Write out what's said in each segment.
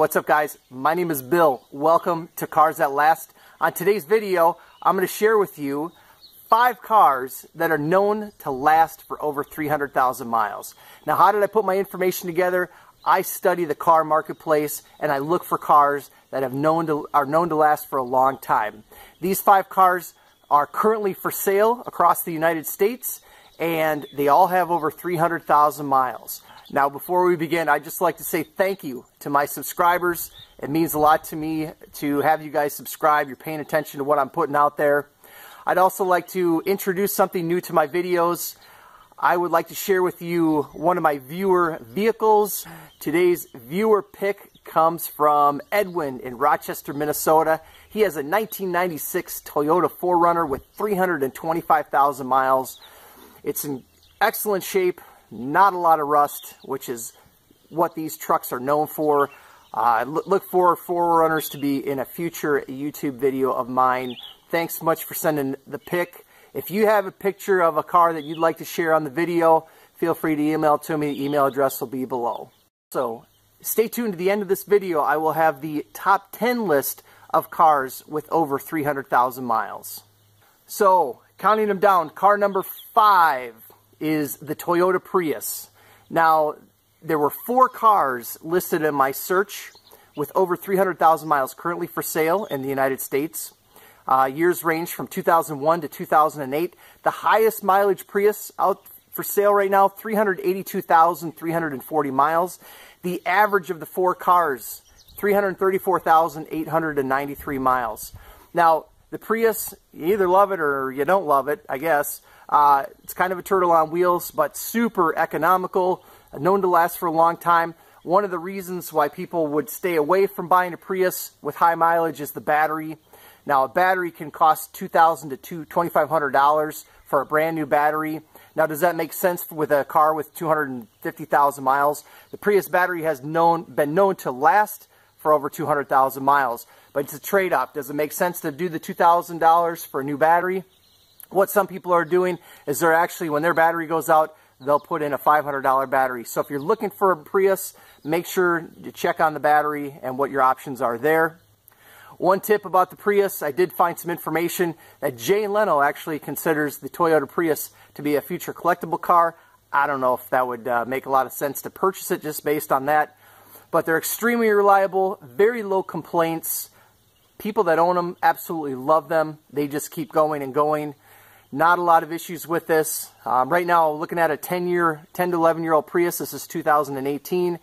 what's up guys? My name is Bill. Welcome to Cars That Last. On today's video, I'm going to share with you 5 cars that are known to last for over 300,000 miles. Now, how did I put my information together? I study the car marketplace and I look for cars that are known to last for a long time. These 5 cars are currently for sale across the United States and they all have over 300,000 miles. Now, before we begin, I'd just like to say thank you to my subscribers. It means a lot to me to have you guys subscribe. You're paying attention to what I'm putting out there. I'd also like to introduce something new to my videos. I would like to share with you one of my viewer vehicles. Today's viewer pick comes from Edwin in Rochester, Minnesota. He has a 1996 Toyota 4Runner with 325,000 miles. It's in excellent shape. Not a lot of rust, which is what these trucks are known for. Look for 4Runners to be in a future YouTube video of mine. Thanks so much for sending the pic. If you have a picture of a car that you'd like to share on the video, feel free to email it to me. The email address will be below. So stay tuned to the end of this video. I will have the top 10 list of cars with over 300,000 miles. So counting them down, car number 5 is the Toyota Prius. Now, there were 4 cars listed in my search with over 300,000 miles currently for sale in the United States. Years range from 2001 to 2008. The highest mileage Prius out for sale right now, 382,340 miles. The average of the 4 cars, 334,893 miles. Now, the Prius, you either love it or you don't love it, I guess. It's kind of a turtle on wheels, but super economical, known to last for a long time. One of the reasons why people would stay away from buying a Prius with high mileage is the battery. Now, a battery can cost $2,000 to $2,500 for a brand new battery. Now, does that make sense with a car with 250,000 miles? The Prius battery has been known to last for over 200,000 miles, but it's a trade-off. Does it make sense to do the $2,000 for a new battery? What some people are doing is they're actually, when their battery goes out, they'll put in a $500 battery. So if you're looking for a Prius, make sure you check on the battery and what your options are there. One tip about the Prius, I did find some information that Jay Leno actually considers the Toyota Prius to be a future collectible car. I don't know if that would make a lot of sense to purchase it just based on that. But they're extremely reliable, very low complaints. People that own them absolutely love them. They just keep going and going. Not a lot of issues with this. Right now, looking at a 10 to 11-year-old Prius. This is 2018.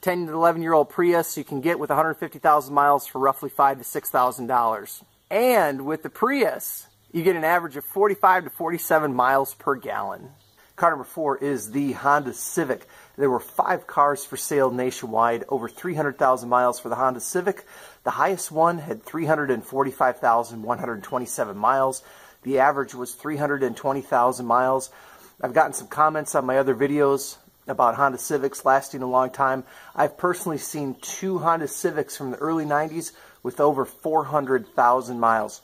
10 to 11-year-old Prius you can get with 150,000 miles for roughly $5,000 to $6,000. And with the Prius, you get an average of 45 to 47 miles per gallon. Car number 4 is the Honda Civic. There were 5 cars for sale nationwide, over 300,000 miles for the Honda Civic. The highest one had 345,127 miles. The average was 320,000 miles. I've gotten some comments on my other videos about Honda Civics lasting a long time. I've personally seen 2 Honda Civics from the early 90s with over 400,000 miles.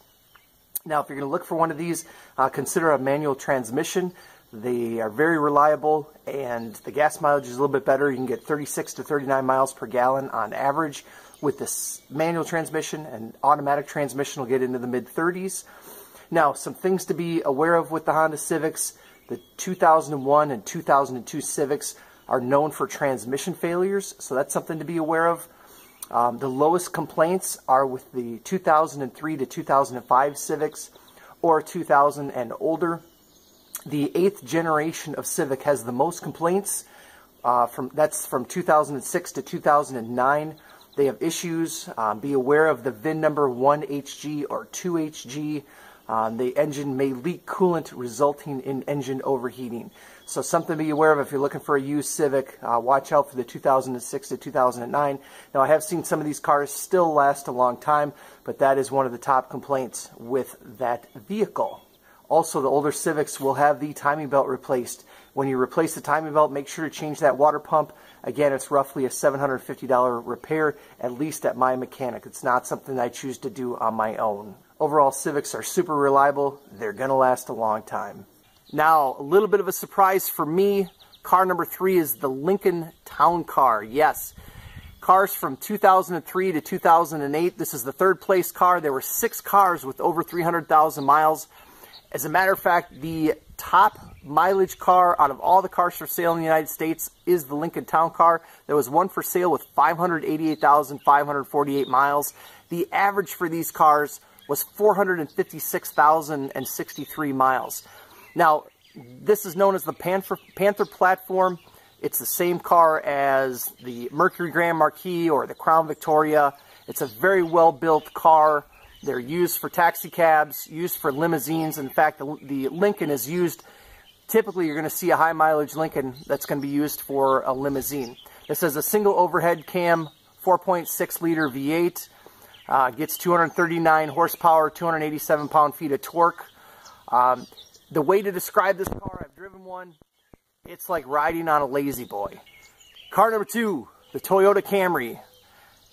Now, if you're going to look for one of these, consider a manual transmission. They are very reliable and the gas mileage is a little bit better. You can get 36 to 39 miles per gallon on average with this manual transmission, and automatic transmission will get into the mid-30s. Now, some things to be aware of with the Honda Civics. The 2001 and 2002 Civics are known for transmission failures, so that's something to be aware of. The lowest complaints are with the 2003 to 2005 Civics or 2000 and older. The 8th generation of Civic has the most complaints. That's from 2006 to 2009. They have issues. Be aware of the VIN number 1HG or 2HG. The engine may leak coolant, resulting in engine overheating. So something to be aware of if you're looking for a used Civic. Watch out for the 2006 to 2009. Now, I have seen some of these cars still last a long time, but that is one of the top complaints with that vehicle. Also, the older Civics will have the timing belt replaced. When you replace the timing belt, make sure to change that water pump. Again, it's roughly a $750 repair, at least at my mechanic. It's not something I choose to do on my own. Overall, Civics are super reliable. They're going to last a long time. Now, a little bit of a surprise for me. Car number 3 is the Lincoln Town Car. Yes, cars from 2003 to 2008. This is the third place car. There were 6 cars with over 300,000 miles. As a matter of fact, the top mileage car out of all the cars for sale in the United States is the Lincoln Town Car. There was one for sale with 588,548 miles. The average for these cars was 456,063 miles. Now, this is known as the Panther platform. It's the same car as the Mercury Grand Marquis or the Crown Victoria. It's a very well-built car. They're used for taxi cabs, used for limousines. In fact, the Lincoln is used, typically you're going to see a high mileage Lincoln that's going to be used for a limousine. This is a single overhead cam, 4.6 liter V8, gets 239 horsepower, 287 pound-feet of torque. The way to describe this car, I've driven one, it's like riding on a lazy boy. Car number 2, the Toyota Camry.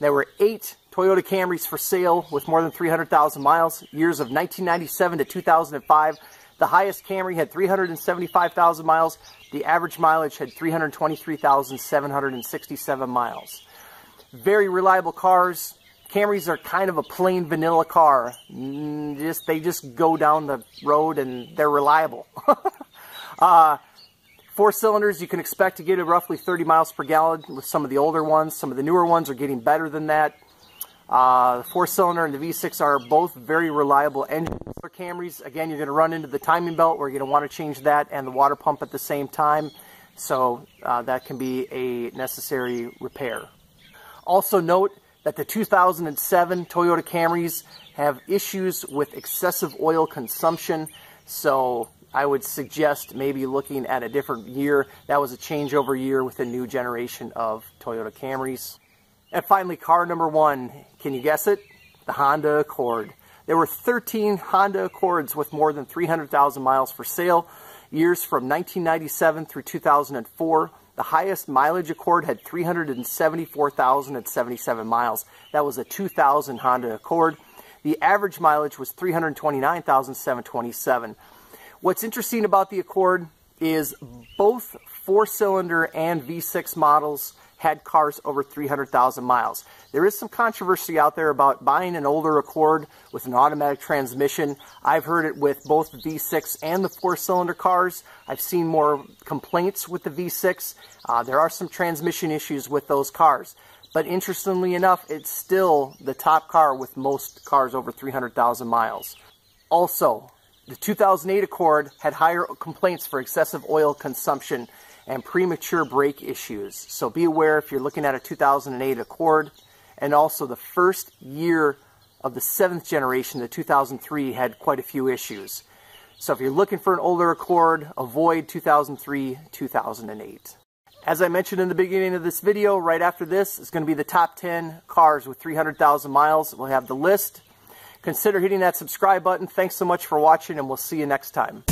There were 8 Toyota Camrys for sale with more than 300,000 miles, years of 1997 to 2005. The highest Camry had 375,000 miles. The average mileage had 323,767 miles. Very reliable cars. Camrys are kind of a plain vanilla car. They just go down the road and they're reliable. 4 cylinders, you can expect to get roughly roughly 30 miles per gallon with some of the older ones. Some of the newer ones are getting better than that. The 4-cylinder and the V6 are both very reliable engines for Camrys. Again, you're going to run into the timing belt where you're going to want to change that and the water pump at the same time. So that can be a necessary repair. Also note that the 2007 Toyota Camrys have issues with excessive oil consumption. So I would suggest maybe looking at a different year. That was a changeover year with a new generation of Toyota Camrys. And finally, car number 1. Can you guess it? The Honda Accord. There were 13 Honda Accords with more than 300,000 miles for sale, years from 1997 through 2004. The highest mileage Accord had 374,077 miles. That was a 2000 Honda Accord. The average mileage was 329,727. What's interesting about the Accord is both 4-cylinder and V6 models had cars over 300,000 miles. There is some controversy out there about buying an older Accord with an automatic transmission. I've heard it with both the V6 and the 4-cylinder cars. I've seen more complaints with the V6. There are some transmission issues with those cars. But interestingly enough, it's still the top car with most cars over 300,000 miles. Also, the 2008 Accord had higher complaints for excessive oil consumption and premature brake issues. So be aware if you're looking at a 2008 Accord. And also the first year of the 7th generation, the 2003, had quite a few issues. So if you're looking for an older Accord, avoid 2003, 2008. As I mentioned in the beginning of this video, right after this is going to be the top 10 cars with 300,000 miles. We'll have the list. Consider hitting that subscribe button. Thanks so much for watching, and we'll see you next time.